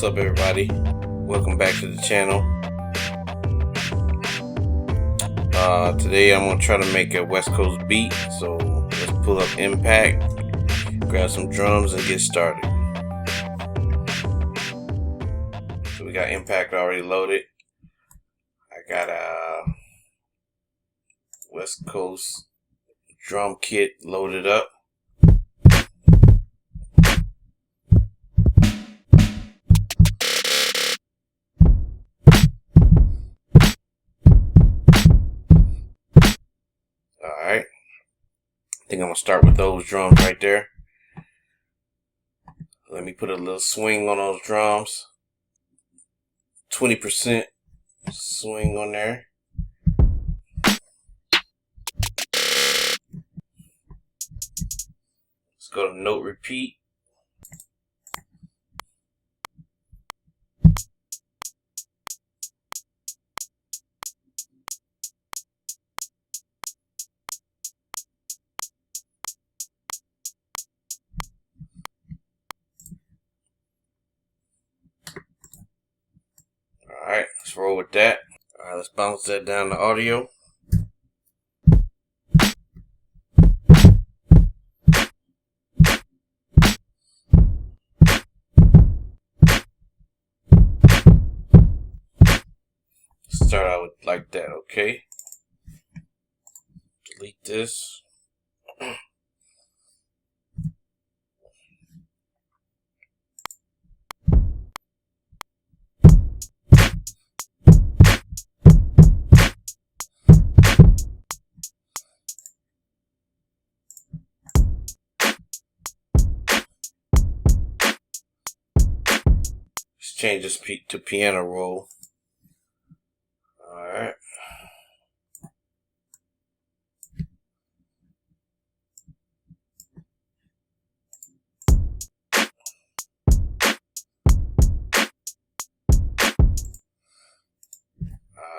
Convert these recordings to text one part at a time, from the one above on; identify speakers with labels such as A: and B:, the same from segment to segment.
A: up, everybody? Welcome back to the channel. Today I'm going to try to make a West Coast beat, so let's pull up Impact, grab some drums, and get started. So we got Impact already loaded. I got a West Coast drum kit loaded up. Alright, I think I'm going to start with those drums right there. Let me put a little swing on those drums. 20% swing on there. Let's go to note repeat. Alright, let's roll with that. Alright, let's bounce that down to audio. Start out with like that, okay? Delete this. Let's change this to piano roll. Alright.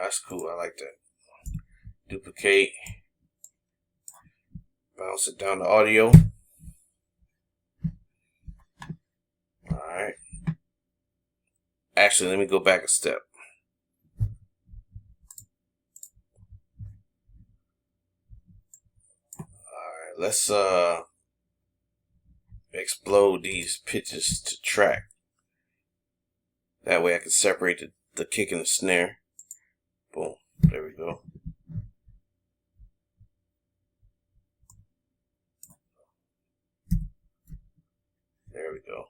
A: That's cool, I like that. Duplicate. Bounce it down to audio. Alright. Actually, let me go back a step. Alright, let's explode these pitches to track. That way I can separate the kick and the snare. Boom. There we go. There we go.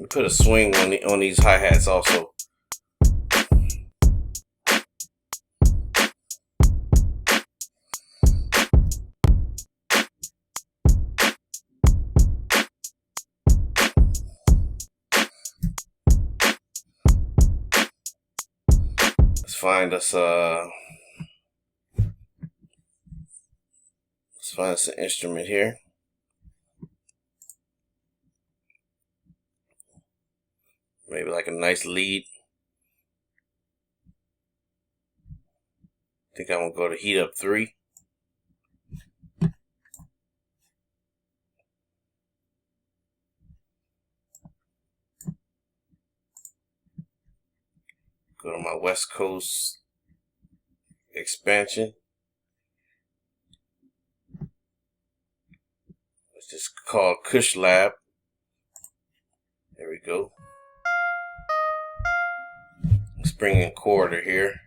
A: Put a swing on these hi-hats also. Let's find us an instrument here. Maybe like a nice lead. I think I'm going to go to heat up 3. Go to my West Coast expansion. It's just called Kush Lab. There we go. Let's bring in Quarter here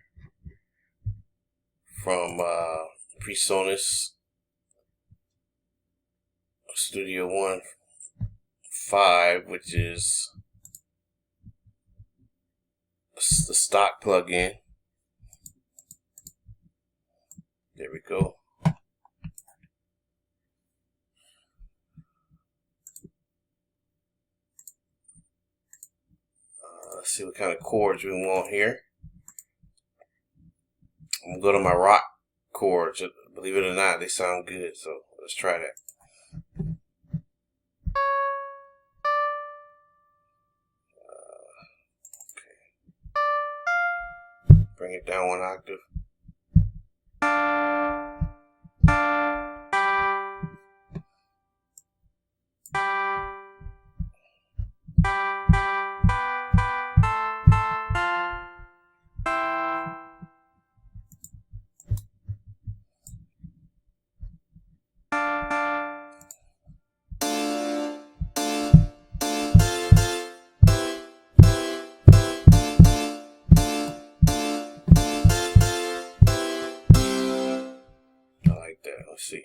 A: from PreSonus Studio 1.5, which is the stock plugin. There we go. Let's see what kind of chords we want here. I'm going to go to my rock chords. Believe it or not, they sound good. So let's try that. Bring it down one octave. Let's see.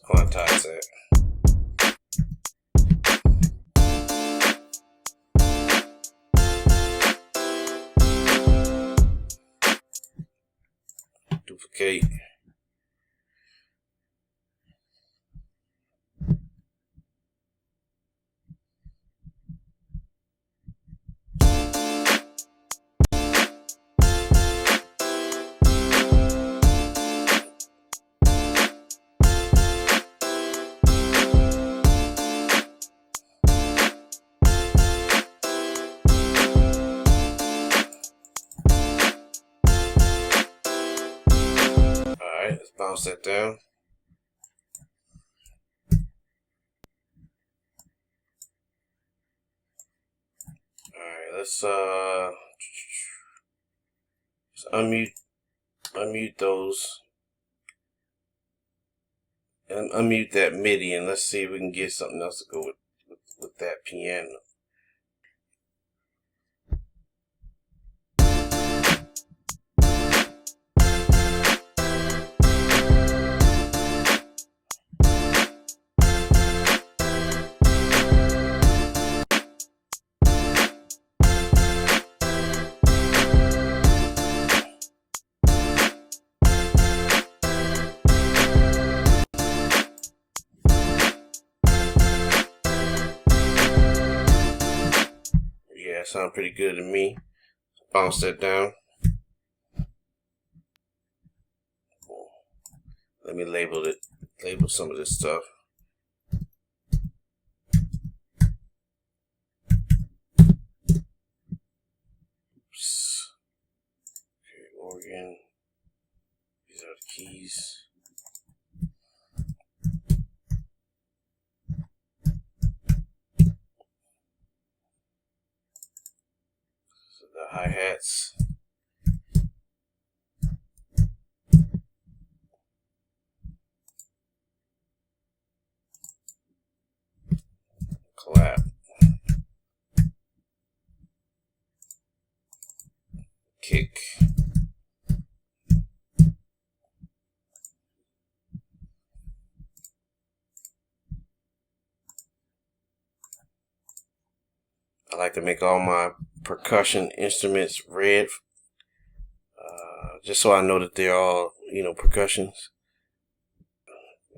A: Quantize that. Duplicate. Let's bounce that down. Alright, let's unmute those and unmute that MIDI, and let's see if we can get something else to go with that piano. Sound pretty good to me. Bounce that down. Let me label some of this stuff. Oops. Okay, organ. These are the keys. The hi-hats. Clap. Kick. I like to make all my percussion instruments red, just so I know that they're all, percussions.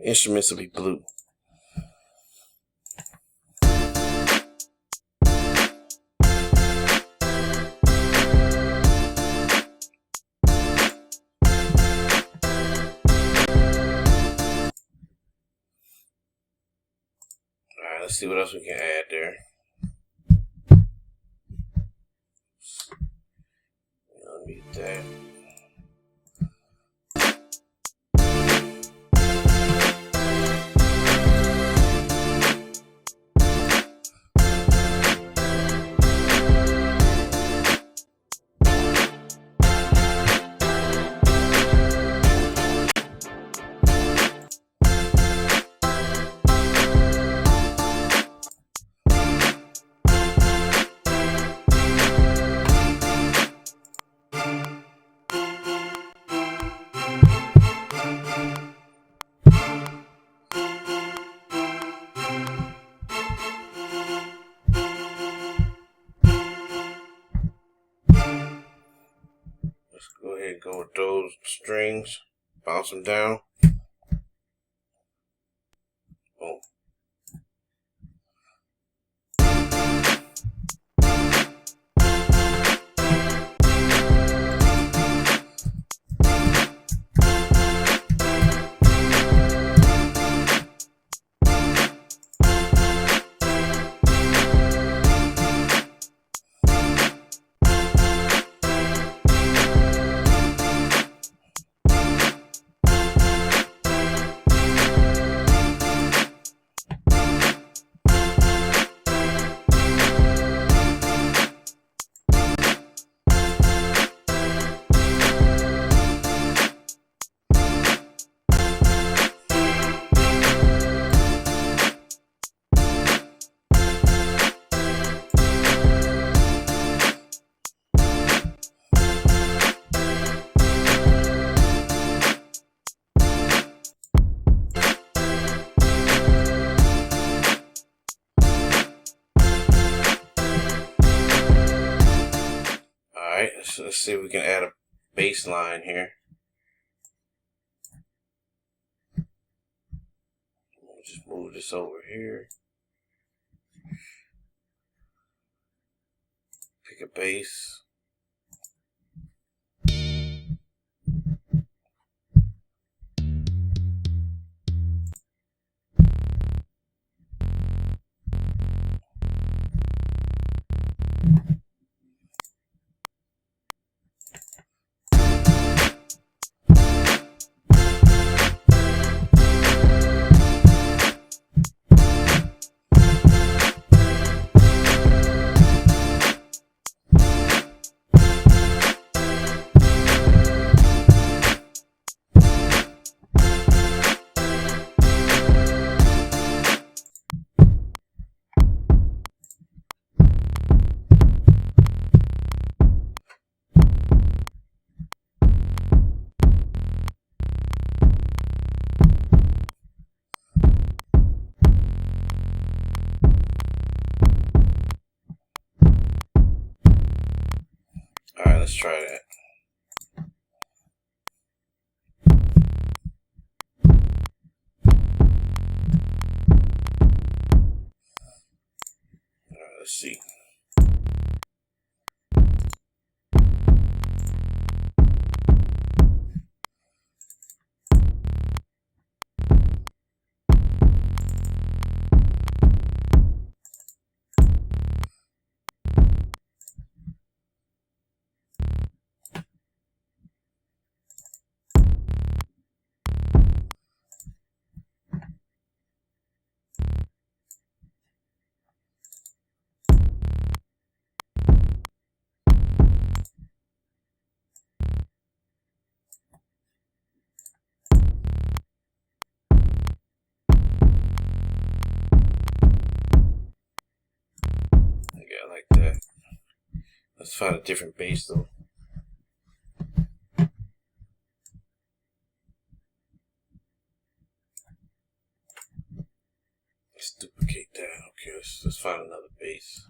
A: Instruments will be blue. Alright, let's see what else we can add there. Unmute that. ahead and go with those strings, bounce them down. Boom. Alright, let's see if we can add a bass line here. We'll just move this over here. Pick a bass. Alright, let's try that. Alright, let's see. Yeah, like that. Let's find a different bass though. Let's duplicate that. Okay, let's find another bass.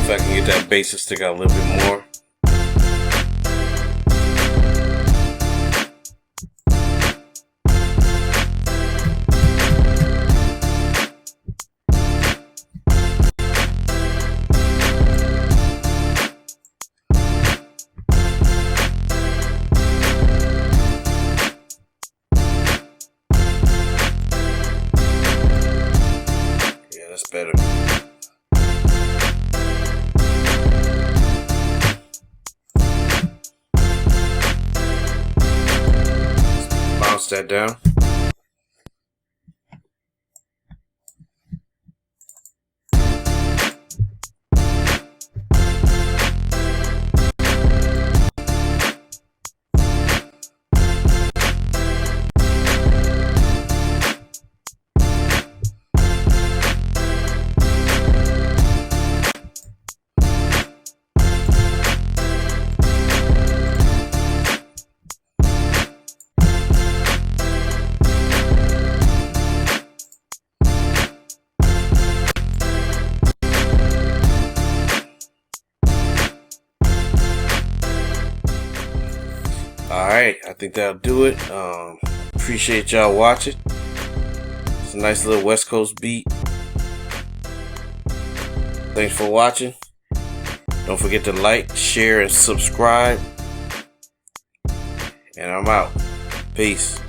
A: I can get that bass to stick out a little bit more. better. Bounce that down. Alright, I think that'll do it. Appreciate y'all watching. It's a nice little West Coast beat. Thanks for watching. Don't forget to like, share, and subscribe. And I'm out. Peace.